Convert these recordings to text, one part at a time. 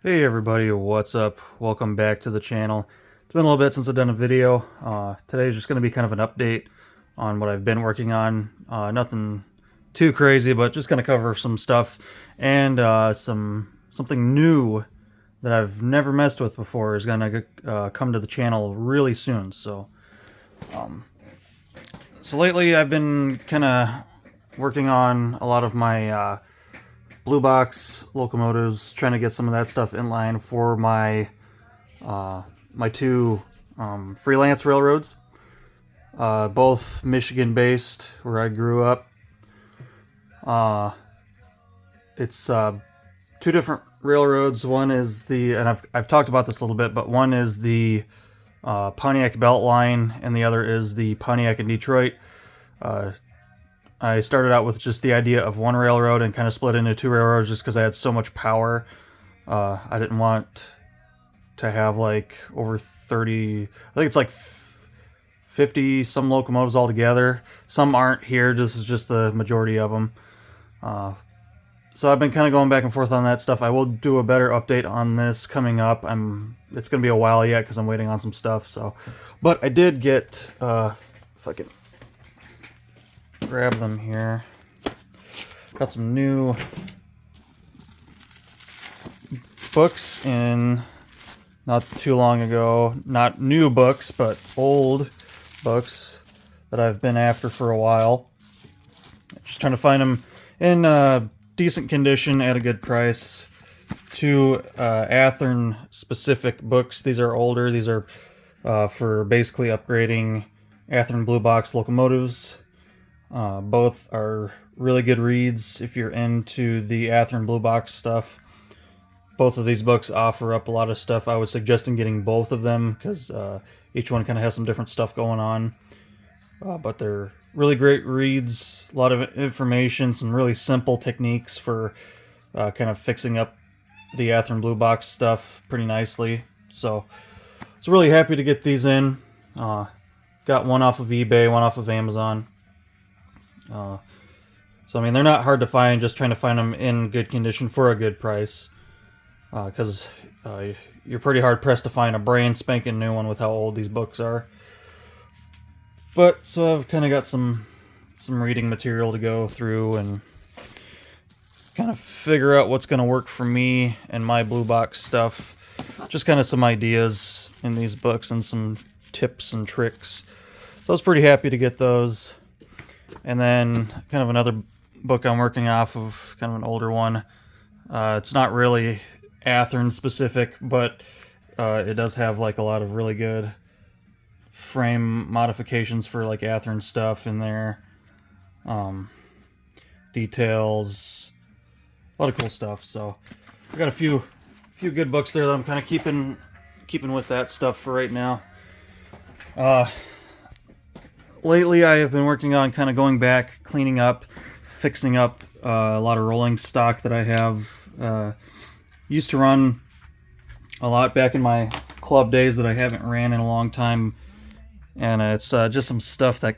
Hey everybody, what's up? Welcome back to the channel. It's been a little bit since I've done a video. Today is just going to be kind of an update on what I've been working on. Nothing too crazy, but just going to cover some stuff and something new that I've never messed with before is going to come to the channel really soon. So lately I've been kind of working on a lot of my blue box locomotives, trying to get some of that stuff in line for my two freelance railroads, both Michigan based, where I grew up. It's two different railroads. One is and I've talked about this a little bit, but one is the Pontiac Beltline, and the other is the Pontiac and Detroit. I started out with just the idea of one railroad and kind of split into two railroads just because I had so much power. I didn't want to have like over 30, I think it's like 50 some locomotives altogether. Some aren't here, this is just the majority of them. So I've been kind of going back and forth on that stuff. I will do a better update on this coming up. It's going to be a while yet because I'm waiting on some stuff. But I did get, if I can grab them here. Got some new books in not too long ago. Not new books, but old books that I've been after for a while. Just trying to find them in decent condition at a good price. Two Athearn specific books. These are older. These are for basically upgrading Athearn blue box locomotives. Both are really good reads if you're into the Athearn blue box stuff. Both of these books offer up a lot of stuff. I would suggest getting both of them because each one kind of has some different stuff going on. But they're really great reads, a lot of information, some really simple techniques for kind of fixing up the Athearn blue box stuff pretty nicely. So I was really happy to get these in. Got one off of eBay, one off of Amazon. So I mean, they're not hard to find, just trying to find them in good condition for a good price. Because you're pretty hard pressed to find a brand spanking new one with how old these books are. But so I've kind of got some reading material to go through and kind of figure out what's going to work for me and my blue box stuff. Just kind of some ideas in these books and some tips and tricks. So I was pretty happy to get those. And then kind of another book I'm working off of, kind of an older one. It's not really Athearn specific, but it does have like a lot of really good frame modifications for like Athearn stuff in there. Details, a lot of cool stuff. So I got a few good books there that I'm kind of keeping with that stuff for right now. Lately I have been working on kind of going back, cleaning up, fixing up a lot of rolling stock that I have. Used to run a lot back in my club days that I haven't ran in a long time, and it's just some stuff that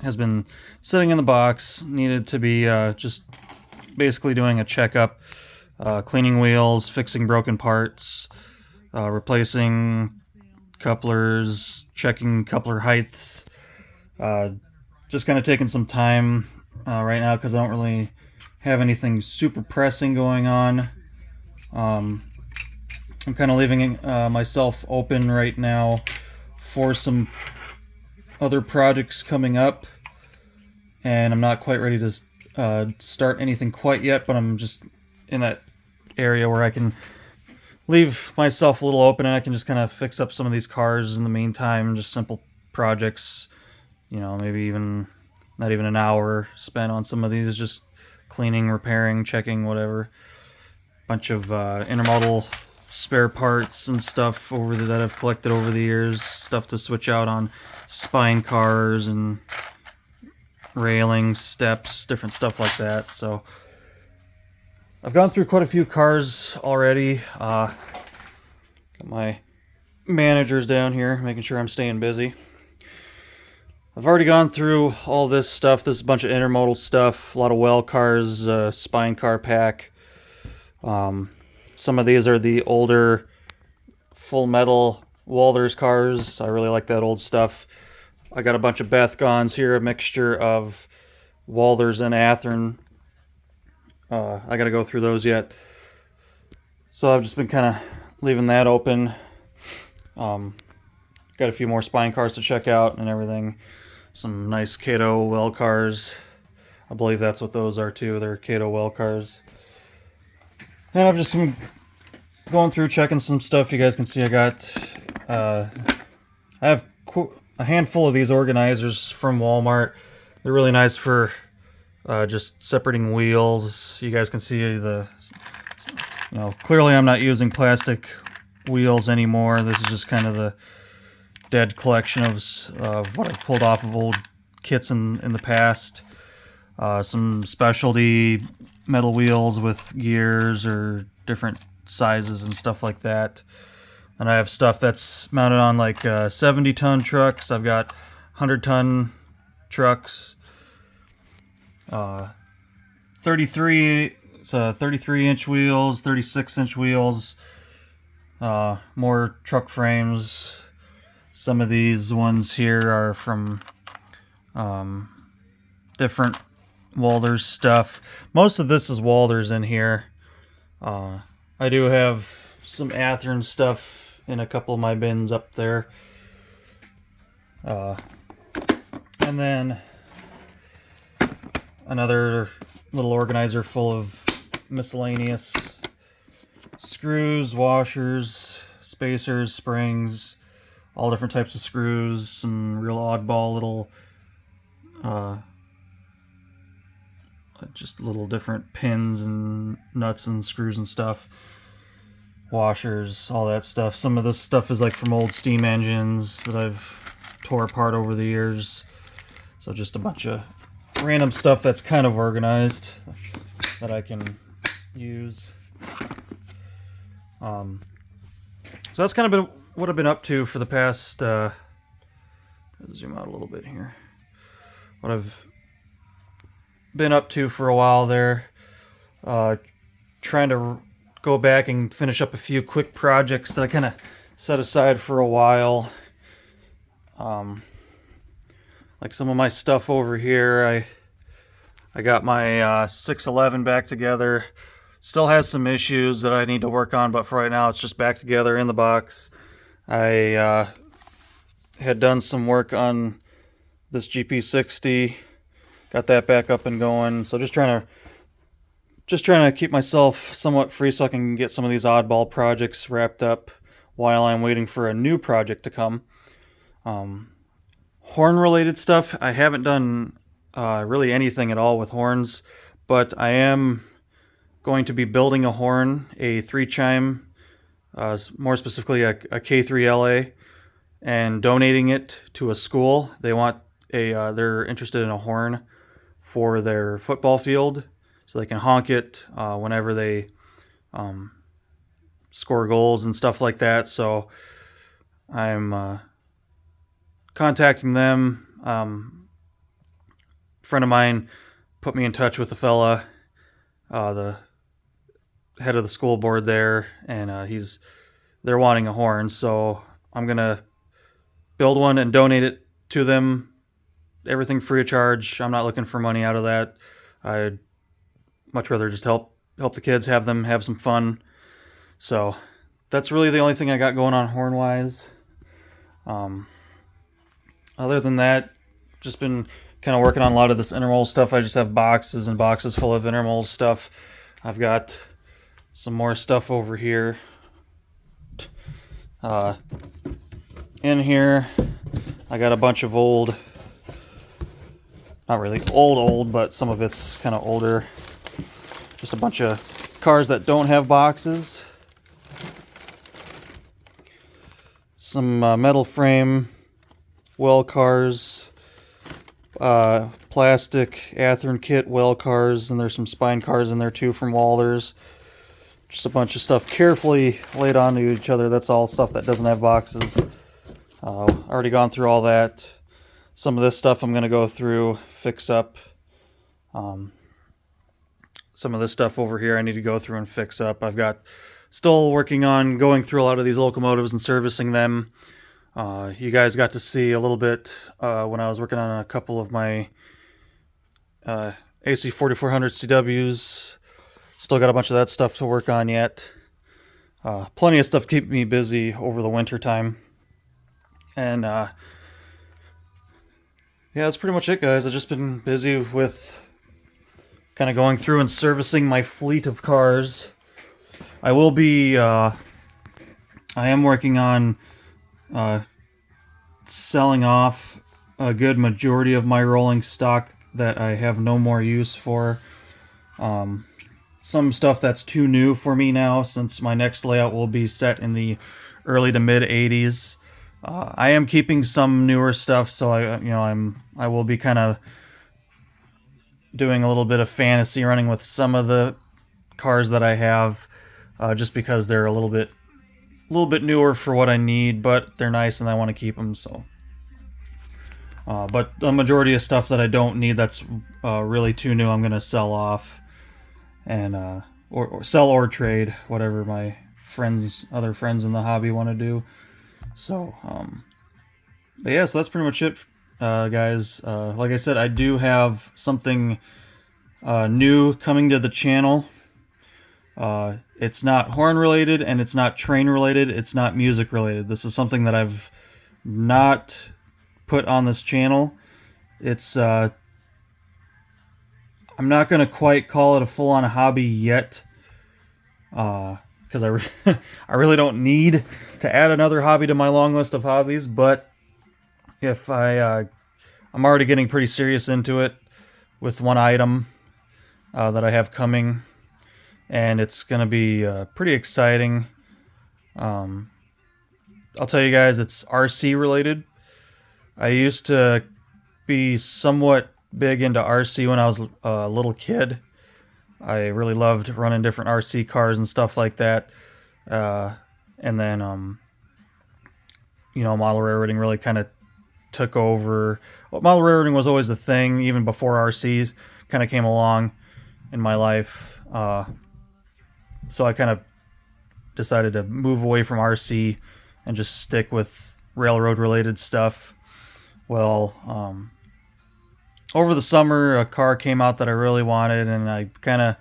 has been sitting in the box, needed to be just basically doing a checkup, cleaning wheels, fixing broken parts, replacing couplers, checking coupler heights. Just kind of taking some time right now because I don't really have anything super pressing going on. I'm kind of leaving myself open right now for some other projects coming up, and I'm not quite ready to start anything quite yet, but I'm just in that area where I can leave myself a little open and I can just kind of fix up some of these cars in the meantime, just simple projects. You know, maybe even not even an hour spent on some of these, just cleaning, repairing, checking, whatever. Bunch of intermodal spare parts and stuff that I've collected over the years, stuff to switch out on spine cars and railings, steps, different stuff like that. So I've gone through quite a few cars already. Got my managers down here, making sure I'm staying busy. I've already gone through all this stuff. This is a bunch of intermodal stuff, a lot of well cars, spine car pack. Some of these are the older full metal Walthers cars. I really like that old stuff. I got a bunch of Bethgons here, a mixture of Walthers and Athearn. I got to go through those yet. So I've just been kind of leaving that open. Got a few more spine cars to check out and everything. Some nice Kato well cars. I believe that's what those are too. They're Kato well cars. And I've just been going through checking some stuff. You guys can see I have a handful of these organizers from Walmart. They're really nice for just separating wheels. You guys can see clearly I'm not using plastic wheels anymore. This is just kind of the dead collection of what I've pulled off of old kits in the past. Some specialty metal wheels with gears or different sizes and stuff like that. And I have stuff that's mounted on like 70-ton trucks. I've got 100-ton trucks. 33-inch wheels, 36-inch wheels. More truck frames. Some of these ones here are from different Walthers stuff. Most of this is Walthers in here. I do have some Athearn stuff in a couple of my bins up there. And then another little organizer full of miscellaneous screws, washers, spacers, springs, all different types of screws, some real oddball little just little different pins and nuts and screws and stuff, washers, all that stuff. Some of this stuff is like from old steam engines that I've tore apart over the years. So just a bunch of random stuff that's kind of organized that I can use. So that's kind of been what I've been up to for the past zoom out a little bit here. What I've been up to for a while there. Trying to go back and finish up a few quick projects that I kind of set aside for a while. Like some of my stuff over here, I got my 611 back together. Still has some issues that I need to work on, but for right now it's just back together in the box. I had done some work on this GP60, got that back up and going. So just trying to keep myself somewhat free so I can get some of these oddball projects wrapped up while I'm waiting for a new project to come. Horn related stuff, I haven't done really anything at all with horns, but I am going to be building a horn, a 3-chime, more specifically a K3LA, and donating it to a school. They're interested in a horn for their football field, so they can honk it whenever they score goals and stuff like that. So I'm contacting them. A friend of mine put me in touch with a fella, the head of the school board there, and they're wanting a horn, so I'm gonna build one and donate it to them. Everything free of charge. I'm not looking for money out of that. I'd much rather just help the kids, have them have some fun. So that's really the only thing I got going on horn wise. Other than that, just been kind of working on a lot of this intermol stuff. I just have boxes and boxes full of intermol stuff. I've got some more stuff over here. In here, I got a bunch of old, not really old, but some of it's kind of older. Just a bunch of cars that don't have boxes. Some metal frame well cars, plastic Athearn kit well cars, and there's some spine cars in there too from Walthers. Just a bunch of stuff carefully laid onto each other. That's all stuff that doesn't have boxes. Already gone through all that. Some of this stuff I'm going to go through, fix up. Some of this stuff over here I need to go through and fix up. I've got still working on going through a lot of these locomotives and servicing them. You guys got to see a little bit when I was working on a couple of my AC 4400 CWs. Still got a bunch of that stuff to work on yet. Plenty of stuff to keep me busy over the winter time. And yeah, that's pretty much it, guys. I've just been busy with kind of going through and servicing my fleet of cars. I will be, I am working on selling off a good majority of my rolling stock that I have no more use for. Some stuff that's too new for me now, since my next layout will be set in the early to mid 80s. I am keeping some newer stuff, so I will be kind of doing a little bit of fantasy running with some of the cars that I have, just because they're a little bit newer for what I need, but they're nice and I want to keep them. So, but the majority of stuff that I don't need that's really too new, I'm gonna sell off. And or sell or trade, whatever my other friends in the hobby want to do. So, but yeah, so that's pretty much it, guys. Like I said, I do have something new coming to the channel. It's not horn related, and it's not train related. It's not music related. This is something that I've not put on this channel. It's I'm not going to quite call it a full-on hobby yet, because I really don't need to add another hobby to my long list of hobbies, but if I'm already getting pretty serious into it with one item that I have coming, and it's going to be pretty exciting. I'll tell you guys, it's RC related. I used to be somewhat big into RC when I was a little kid. I really loved running different RC cars and stuff like that. And then, model railroading really kind of took over. Well, model railroading was always the thing, even before RCs kind of came along in my life. So I kind of decided to move away from RC and just stick with railroad related stuff. Well, over the summer, a car came out that I really wanted, and I kind of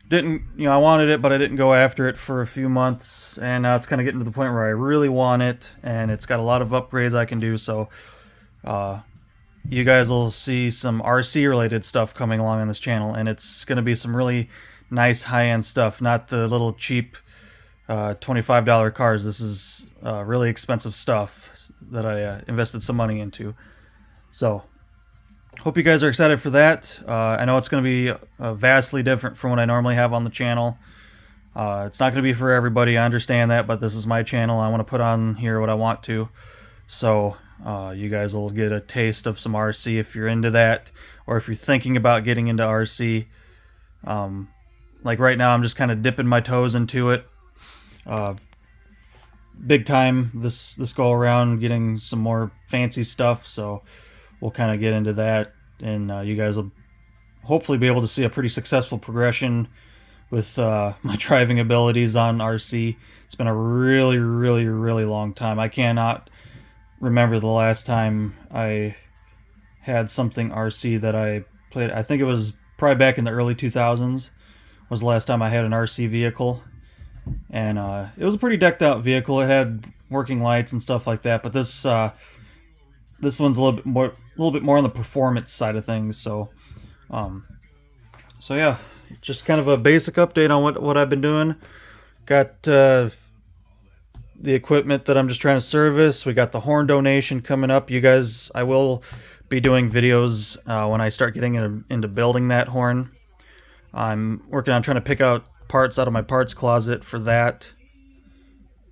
didn't, I wanted it, but I didn't go after it for a few months, and now it's kind of getting to the point where I really want it, and it's got a lot of upgrades I can do, so you guys will see some RC-related stuff coming along on this channel, and it's going to be some really nice high-end stuff, not the little cheap $25 cars. This is really expensive stuff that I invested some money into. So, hope you guys are excited for that. I know it's going to be vastly different from what I normally have on the channel. It's not going to be for everybody, I understand that, but this is my channel. I want to put on here what I want to. So, you guys will get a taste of some RC if you're into that, or if you're thinking about getting into RC. Like right now, I'm just kind of dipping my toes into it. Big time this go around, getting some more fancy stuff, so we'll kind of get into that, and you guys will hopefully be able to see a pretty successful progression with my driving abilities on RC. It's been a really, really, really long time. I cannot remember the last time I had something RC that I played. I think it was probably back in the early 2000s was the last time I had an RC vehicle. And it was a pretty decked out vehicle. It had working lights and stuff like that. But this one's a little bit more on the performance side of things. So yeah, just kind of a basic update on what I've been doing. Got the equipment that I'm just trying to service. We got the horn donation coming up. You guys, I will be doing videos when I start getting into building that horn. I'm working on trying to pick out parts out of my parts closet for that,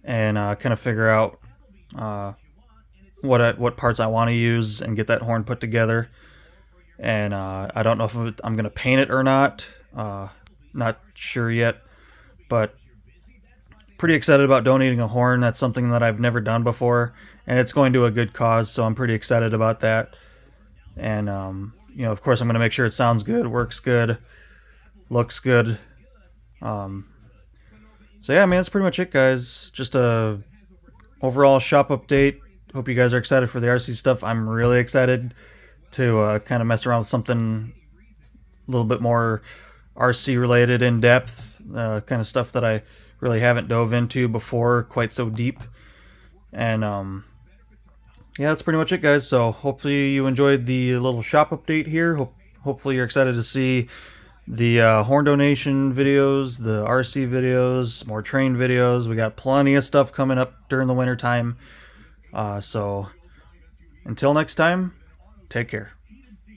and kind of figure out what parts I want to use and get that horn put together. And I don't know if I'm going to paint it or not. Not sure yet, but pretty excited about donating a horn. That's something that I've never done before, and it's going to a good cause, so I'm pretty excited about that. And of course, I'm going to make sure it sounds good, works good, looks good. So yeah, man, that's pretty much it, guys. Just a overall shop update. Hope you guys are excited for the RC stuff. I'm really excited to kind of mess around with something a little bit more RC related, in depth, kind of stuff that I really haven't dove into before quite so deep. And yeah, that's pretty much it, guys. So hopefully you enjoyed the little shop update here. Hopefully you're excited to see the horn donation videos, the RC videos, more train videos. We got plenty of stuff coming up during the winter time. So until next time, take care.